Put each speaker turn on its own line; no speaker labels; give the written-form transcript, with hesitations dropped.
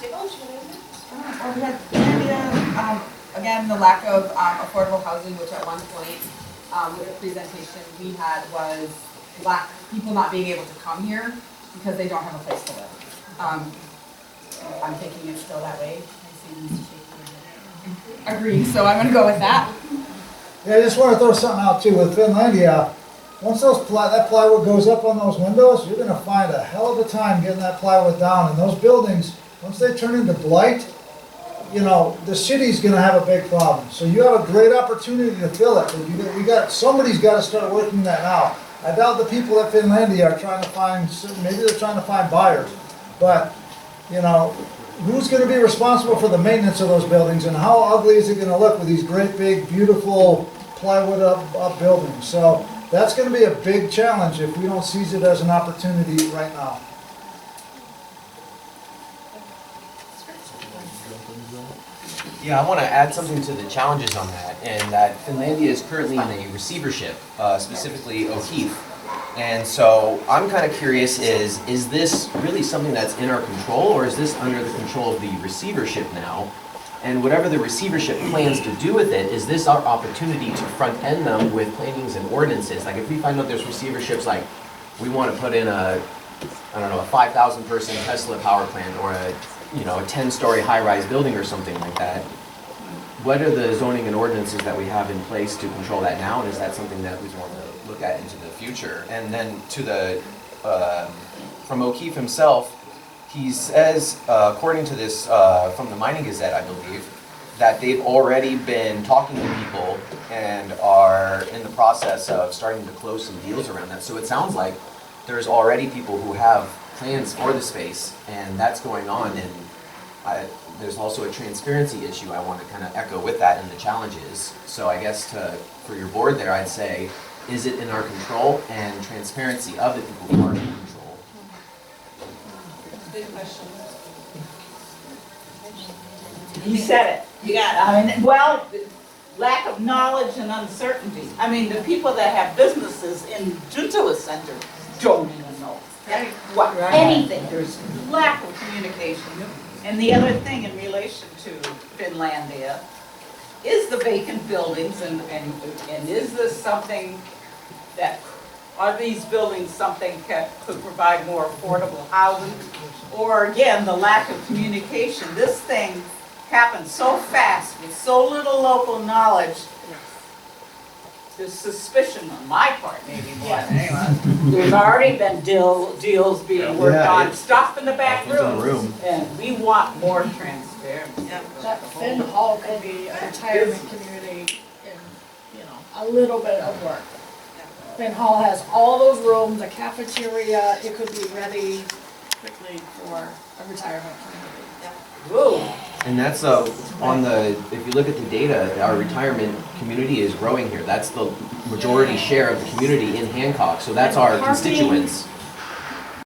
Well, we had Canada, again, the lack of affordable housing, which at one point, with the presentation we had was people not being able to come here because they don't have a place to live. I'm thinking it's still that way. I see these shaking. Agreed, so I'm gonna go with that.
Yeah, I just want to throw something out too with Finlandia. Once that plywood goes up on those windows, you're going to find a hell of a time getting that plywood down. And those buildings, once they turn into blight, you know, the city's going to have a big problem. So you have a great opportunity to fill it. But somebody's got to start working that now. I doubt the people at Finlandia are trying to find, maybe they're trying to find buyers. But, you know, who's going to be responsible for the maintenance of those buildings, and how ugly is it going to look with these great big beautiful plywood up buildings? So that's going to be a big challenge if we don't seize it as an opportunity right now.
Yeah, I want to add something to the challenges on that, and that Finlandia is currently in a receivership, specifically O'Keefe. And so I'm kind of curious, is this really something that's in our control, or is this under the control of the receivership now? And whatever the receivership plans to do with it, is this our opportunity to front end them with plannings and ordinances? Like if we find out there's receiverships, like we want to put in a 5,000 person Tesla power plant, or a 10-story high-rise building or something like that. What are the zoning and ordinances that we have in place to control that now, and is that something that we want to look at into the future? And then to the, from O'Keefe himself, he says, according to this, from the Mining Gazette, I believe, that they've already been talking to people and are in the process of starting to close some deals around that. So it sounds like there's already people who have plans for the space, and that's going on. And there's also a transparency issue I want to kind of echo with that in the challenges. So I guess for your board there, I'd say, is it in our control, and transparency of the people who are in control?
Good question.
You said it.
You got it.
I mean, well, lack of knowledge and uncertainty. I mean, the people that have businesses due to a center don't even know anything. There's lack of communication. And the other thing in relation to Finlandia is the vacant buildings, and is this something that, are these buildings something that could provide more affordable housing? Or again, the lack of communication. This thing happened so fast with so little local knowledge. There's suspicion on my part, maybe more than anyone. There's already been deals being worked on, stuff in the back room. And we want more transparency.
That Finn Hall could be a retirement community in, a little bit of work. Finn Hall has all those rooms, a cafeteria, it could be ready quickly for a retirement community.
Whoa.
And that's if you look at the data, our retirement community is growing here. That's the majority share of the community in Hancock. So that's our constituents.